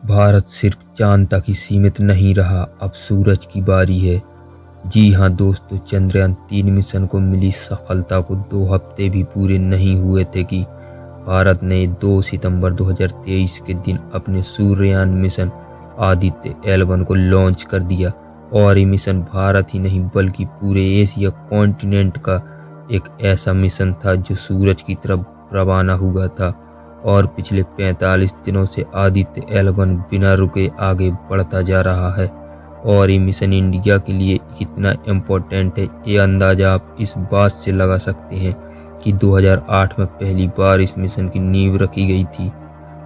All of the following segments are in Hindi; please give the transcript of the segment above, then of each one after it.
भारत सिर्फ चांद तक ही सीमित नहीं रहा, अब सूरज की बारी है। जी हाँ दोस्तों, चंद्रयान-3 मिशन को मिली सफलता को 2 हफ्ते भी पूरे नहीं हुए थे कि भारत ने 2 सितंबर 2023 के दिन अपने सूर्ययान मिशन आदित्य L1 को लॉन्च कर दिया। और ये मिशन भारत ही नहीं बल्कि पूरे एशिया कॉन्टिनेंट का एक ऐसा मिशन था जो सूरज की तरफ रवाना हुआ था। और पिछले 45 दिनों से आदित्य L1 बिना रुके आगे बढ़ता जा रहा है। और ये मिशन इंडिया के लिए कितना इम्पोर्टेंट है, ये अंदाज़ा आप इस बात से लगा सकते हैं कि 2008 में पहली बार इस मिशन की नींव रखी गई थी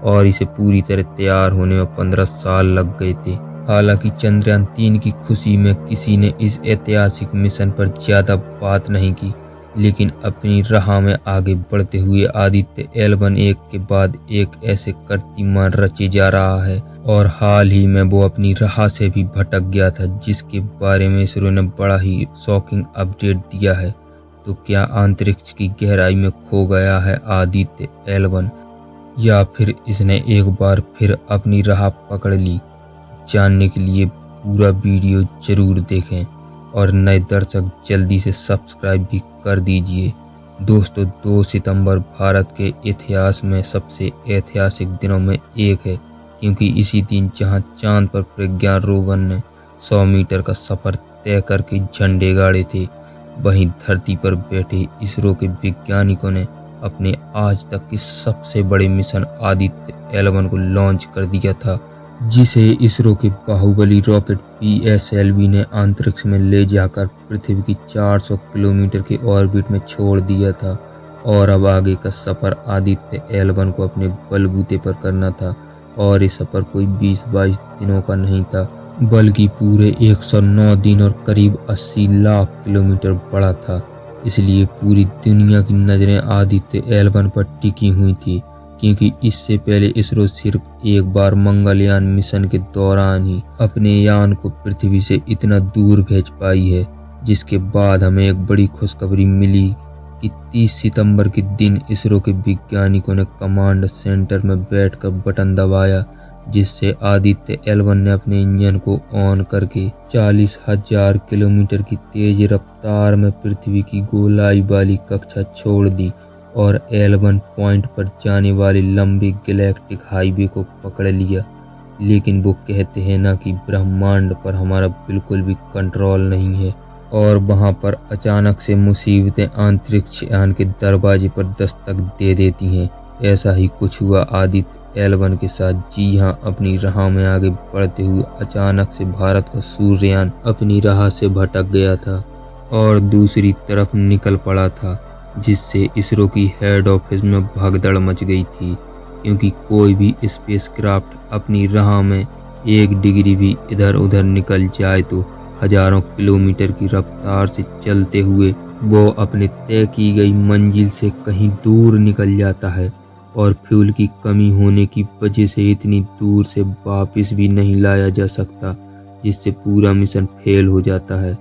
और इसे पूरी तरह तैयार होने में 15 साल लग गए थे। हालांकि चंद्रयान-3 की खुशी में किसी ने इस ऐतिहासिक मिशन पर ज़्यादा बात नहीं की, लेकिन अपनी राह में आगे बढ़ते हुए आदित्य L1 एक के बाद एक ऐसे कीर्तिमान रचे जा रहा है। और हाल ही में वो अपनी राह से भी भटक गया था, जिसके बारे में इसरो ने बड़ा ही शॉकिंग अपडेट दिया है। तो क्या अंतरिक्ष की गहराई में खो गया है आदित्य L1 या फिर इसने एक बार फिर अपनी राह पकड़ ली? जानने के लिए पूरा वीडियो जरूर देखें और नए दर्शक जल्दी से सब्सक्राइब भी कर दीजिए। दोस्तों, 2 सितंबर भारत के इतिहास में सबसे ऐतिहासिक दिनों में एक है, क्योंकि इसी दिन जहां चांद पर प्रज्ञान रोवर ने 100 मीटर का सफर तय करके झंडे गाड़े थे, वहीं धरती पर बैठे इसरो के वैज्ञानिकों ने अपने आज तक के सबसे बड़े मिशन आदित्य L1 को लॉन्च कर दिया था, जिसे इसरो के बाहुबली रॉकेट PSLV ने अंतरिक्ष में ले जाकर पृथ्वी की 400 किलोमीटर के ऑर्बिट में छोड़ दिया था। और अब आगे का सफर आदित्य L1 को अपने बलबूते पर करना था। और ये सफर कोई 20-22 दिनों का नहीं था, बल्कि पूरे 109 दिन और करीब 80 लाख किलोमीटर बड़ा था। इसलिए पूरी दुनिया की नज़रें आदित्य L1 पर टिकी हुई थी, क्योंकि इससे पहले इसरो सिर्फ एक बार मंगलयान मिशन के दौरान ही अपने यान को पृथ्वी से इतना दूर भेज पाई है। जिसके बाद हमें एक बड़ी खुशखबरी मिली कि 30 सितंबर के दिन इसरो के वैज्ञानिकों ने कमांड सेंटर में बैठकर बटन दबाया, जिससे आदित्य L1 ने अपने इंजन को ऑन करके 40,000 किलोमीटर की तेज रफ्तार में पृथ्वी की गोलाई वाली कक्षा छोड़ दी और L1 पॉइंट पर जाने वाले लंबे गैलेक्टिक हाईवे को पकड़ लिया। लेकिन वो कहते हैं ना कि ब्रह्मांड पर हमारा बिल्कुल भी कंट्रोल नहीं है और वहां पर अचानक से मुसीबतें अंतरिक्ष यान के दरवाजे पर दस्तक दे देती हैं। ऐसा ही कुछ हुआ आदित्य L1 के साथ। जी हाँ, अपनी राह में आगे बढ़ते हुए अचानक से भारत का सूर्ययान अपनी राह से भटक गया था और दूसरी तरफ निकल पड़ा था, जिससे इसरो की हेड ऑफिस में भगदड़ मच गई थी, क्योंकि कोई भी स्पेसक्राफ्ट अपनी राह में 1 डिग्री भी इधर उधर निकल जाए तो हजारों किलोमीटर की रफ्तार से चलते हुए वो अपने तय की गई मंजिल से कहीं दूर निकल जाता है और फ्यूल की कमी होने की वजह से इतनी दूर से वापस भी नहीं लाया जा सकता, जिससे पूरा मिशन फेल हो जाता है।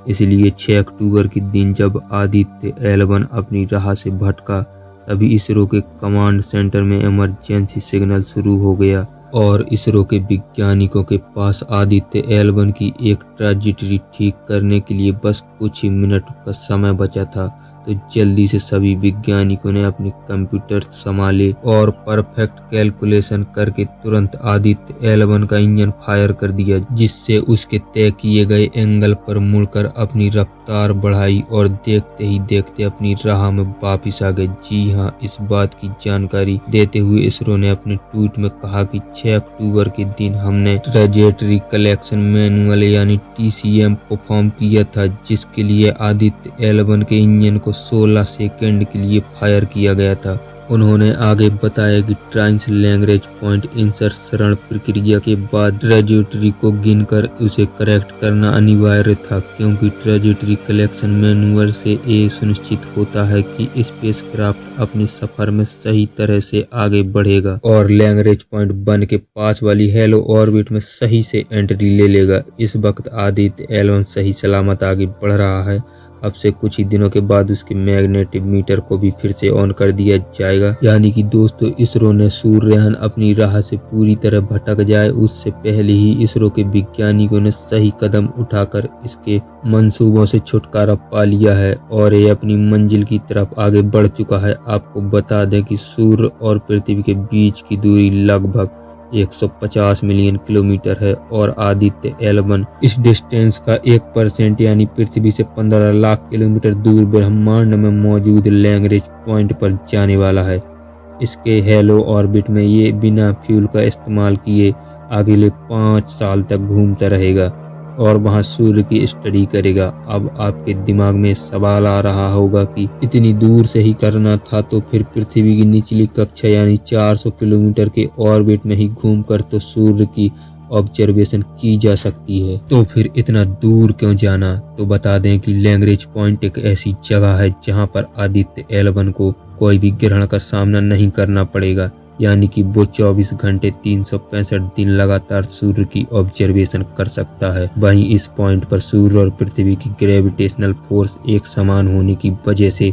इसलिए 6 अक्टूबर के दिन जब आदित्य L1 अपनी राह से भटका, तभी इसरो के कमांड सेंटर में इमरजेंसी सिग्नल शुरू हो गया और इसरो के वैज्ञानिकों के पास आदित्य L1 की एक ट्रैजेक्टरी ठीक करने के लिए बस कुछ ही मिनट का समय बचा था। तो जल्दी से सभी वैज्ञानिकों ने अपने कंप्यूटर संभाले और परफेक्ट कैलकुलेशन करके तुरंत आदित्य L1 का इंजन फायर कर दिया, जिससे उसके तय किए गए एंगल पर मुड़कर अपनी रफ्तार बढ़ाई और देखते ही देखते अपनी राह में वापिस आ गए। जी हाँ, इस बात की जानकारी देते हुए इसरो ने अपने ट्वीट में कहा कि 6 अक्टूबर के दिन हमने ट्रैजेक्टरी कलेक्शन मैनुअल यानी TCM परफॉर्म किया था, जिसके लिए आदित्य L1 के इंजन को 16 सेकंड के लिए फायर किया गया था। उन्होंने आगे बताया कि ट्रांस लैग्रेंज पॉइंट इंसर्शन प्रक्रिया के बाद ट्रैजेक्टरी को गिनकर उसे करेक्ट करना अनिवार्य था, क्योंकि ट्रैजेक्टरी कलेक्शन मैनुअल से ये सुनिश्चित होता है कि स्पेसक्राफ्ट अपने सफर में सही तरह से आगे बढ़ेगा और लैग्रेंज पॉइंट 1 के पास वाली हेलो ऑर्बिट में सही से एंट्री ले लेगा। इस वक्त आदित्य L1 सही सलामत आगे बढ़ रहा है अब से कुछ ही दिनों के बाद उसके मैग्नेटिक मीटर को भी फिर से ऑन कर दिया जाएगा। यानी कि दोस्तों इसरो ने सूर्ययान अपनी राह से पूरी तरह भटक जाए उससे पहले ही इसरो के वैज्ञानिकों ने सही कदम उठाकर इसके मंसूबों से छुटकारा पा लिया है और ये अपनी मंजिल की तरफ आगे बढ़ चुका है। आपको बता दें कि सूर्य और पृथ्वी के बीच की दूरी लगभग 150 मिलियन किलोमीटर है और आदित्य L1 इस डिस्टेंस का 1% यानी पृथ्वी से 15 लाख किलोमीटर दूर ब्रह्मांड में मौजूद लैग्रेंज पॉइंट पर जाने वाला है। इसके हेलो ऑर्बिट में ये बिना फ्यूल का इस्तेमाल किए अगले 5 साल तक घूमता रहेगा और वहां सूर्य की स्टडी करेगा। अब आपके दिमाग में सवाल आ रहा होगा कि इतनी दूर से ही करना था तो फिर पृथ्वी की निचली कक्षा यानी 400 किलोमीटर के ऑर्बिट में ही घूमकर तो सूर्य की ऑब्जर्वेशन की जा सकती है, तो फिर इतना दूर क्यों जाना। तो बता दें कि लैग्रेंज पॉइंट एक ऐसी जगह है जहां पर आदित्य L1 को कोई भी ग्रहण का सामना नहीं करना पड़ेगा, यानी कि वो 24 घंटे 365 दिन लगातार सूर्य की ऑब्जर्वेशन कर सकता है। वहीं इस पॉइंट पर सूर्य और पृथ्वी की ग्रेविटेशनल फोर्स एक समान होने की वजह से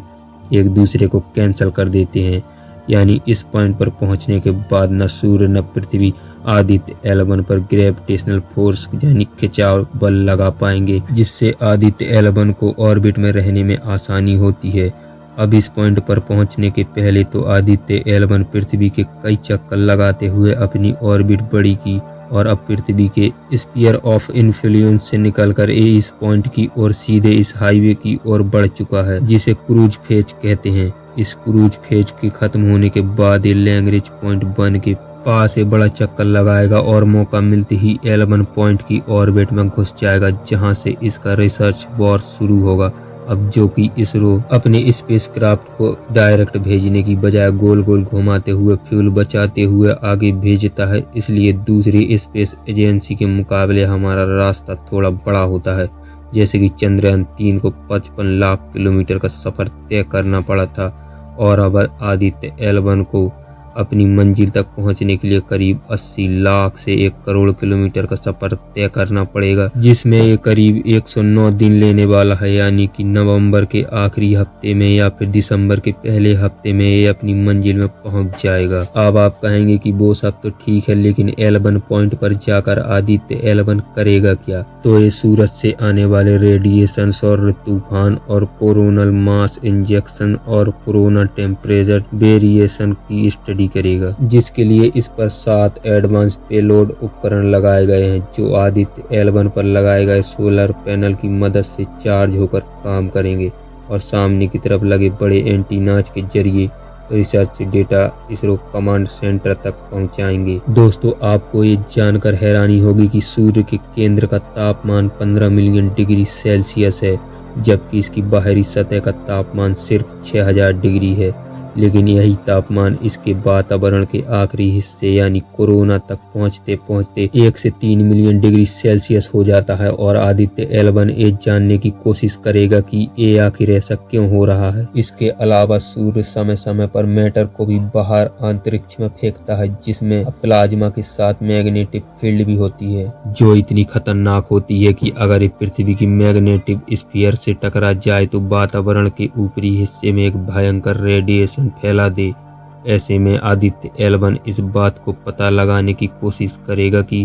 एक दूसरे को कैंसिल कर देते हैं। यानी इस पॉइंट पर पहुंचने के बाद न सूर्य न पृथ्वी आदित्य L1 पर ग्रेविटेशनल फोर्स यानी खिंचाव बल लगा पाएंगे, जिससे आदित्य L1 को ऑर्बिट में रहने में आसानी होती है। अब इस पॉइंट पर पहुंचने के पहले तो आदित्य L1 पृथ्वी के कई चक्कर लगाते हुए अपनी ऑर्बिट बड़ी की और अब पृथ्वी के स्फीयर ऑफ इन्फ्लुएंस से निकलकर इस पॉइंट की ओर सीधे इस हाईवे की ओर बढ़ चुका है, जिसे क्रूज फेज कहते हैं। इस क्रूज फेज के खत्म होने के बाद ये लैग्रेंज पॉइंट 1 के पास से बड़ा चक्कर लगाएगा और मौका मिलते ही L1 पॉइंट की ऑर्बिट में घुस जाएगा, जहां से इसका रिसर्च वॉर शुरू होगा। अब जो कि इसरो अपने स्पेसक्राफ्ट को डायरेक्ट भेजने की बजाय गोल गोल घुमाते हुए फ्यूल बचाते हुए आगे भेजता है, इसलिए दूसरी स्पेस एजेंसी के मुकाबले हमारा रास्ता थोड़ा बड़ा होता है। जैसे कि चंद्रयान 3 को 55 लाख किलोमीटर का सफर तय करना पड़ा था और अब आदित्य L1 को अपनी मंजिल तक पहुंचने के लिए करीब 80 लाख से 1 करोड़ किलोमीटर का सफर तय करना पड़ेगा, जिसमें ये करीब 109 दिन लेने वाला है। यानी कि नवंबर के आखिरी हफ्ते में या फिर दिसंबर के पहले हफ्ते में ये अपनी मंजिल में पहुंच जाएगा। अब आप कहेंगे कि वो सब तो ठीक है, लेकिन L1 पॉइंट पर जाकर आदित्य L1 करेगा क्या? तो ये सूरज से आने वाले रेडिएशन और तूफान और कोरोनल मास इंजेक्शन और कोरोना टेम्परेचर वेरिएशन की स्टडी करेगा, जिसके लिए इस पर 7 एडवांस पेलोड उपकरण लगाए गए हैं, जो आदित्य L1 पर लगाए गए सोलर पैनल की मदद से चार्ज होकर काम करेंगे और सामने की तरफ लगे बड़े एंटीनाज के जरिए research data ISRO command centre तक पहुंचाएंगे। दोस्तों, आपको ये जानकर हैरानी होगी कि सूर्य के केंद्र का तापमान 15 मिलियन डिग्री सेल्सियस है, जबकि इसकी बाहरी सतह का तापमान सिर्फ 6000 डिग्री है। लेकिन यही तापमान इसके वातावरण के आखिरी हिस्से यानी कोरोना तक पहुंचते पहुंचते 1 से 3 मिलियन डिग्री सेल्सियस हो जाता है और आदित्य L1 ये जानने की कोशिश करेगा कि ये आखिर ऐसा क्यों हो रहा है। इसके अलावा सूर्य समय समय पर मैटर को भी बाहर अंतरिक्ष में फेंकता है, जिसमें प्लाज्मा के साथ मैग्नेटिक फील्ड भी होती है, जो इतनी खतरनाक होती है कि अगर ये पृथ्वी की मैग्नेटिक स्फीयर से टकरा जाए तो वातावरण के ऊपरी हिस्से में एक भयंकर रेडिएशन फैला दे। ऐसे में आदित्य L1 इस बात को पता लगाने की कोशिश करेगा कि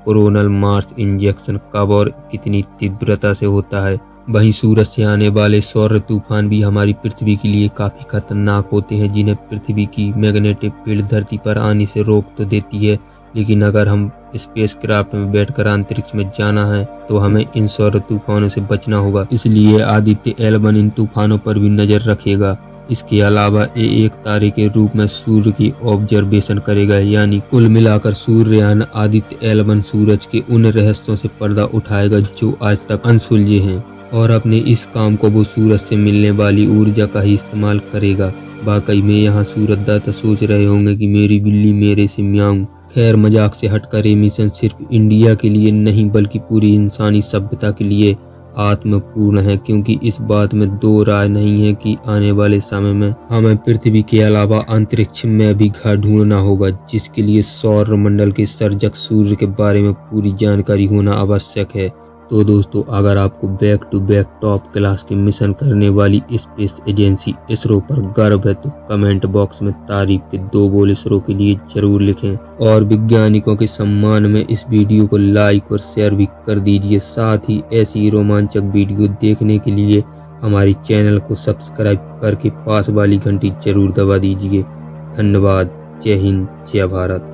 कोरोनल मास इंजेक्शन कब और कितनी तीव्रता से होता है। वहीं सूरज से आने वाले सौर तूफान भी हमारी पृथ्वी के लिए काफी खतरनाक होते हैं, जिन्हें पृथ्वी की मैग्नेटिक फील्ड धरती पर आने से रोक तो देती है, लेकिन अगर हम स्पेसक्राफ्ट में बैठकर अंतरिक्ष में जाना है तो हमें इन सौर तूफानों से बचना होगा। इसलिए आदित्य L1 इन तूफानों पर भी नजर रखेगा। इसके अलावा ये एक तारे के रूप में सूर्य की ऑब्जर्वेशन करेगा। यानी कुल मिलाकर सूर्ययान आदित्य L1 सूरज के उन रहस्यों से पर्दा उठाएगा जो आज तक अनसुलझे हैं और अपने इस काम को वो सूरज से मिलने वाली ऊर्जा का ही इस्तेमाल करेगा। वाकई में यहाँ सूरजदाता सोच रहे होंगे कि मेरी बिल्ली मेरे से म्याऊं। खैर, मजाक से हटकर ये मिशन सिर्फ इंडिया के लिए नहीं बल्कि पूरी इंसानी सभ्यता के लिए आत्मपूर्ण है, क्योंकि इस बात में दो राय नहीं है कि आने वाले समय में हमें पृथ्वी के अलावा अंतरिक्ष में भी घर ढूंढना होगा, जिसके लिए सौर मंडल के सर्जक सूर्य के बारे में पूरी जानकारी होना आवश्यक है। तो दोस्तों, अगर आपको back to back top class के मिशन करने वाली स्पेस एजेंसी इसरो पर गर्व है तो कमेंट बॉक्स में तारीफ के 2 बोल इसरो के लिए जरूर लिखें और वैज्ञानिकों के सम्मान में इस वीडियो को लाइक और शेयर भी कर दीजिए। साथ ही ऐसी रोमांचक वीडियो देखने के लिए हमारे चैनल को सब्सक्राइब करके पास वाली घंटी जरूर दबा दीजिए। धन्यवाद। जय हिंद, जय भारत।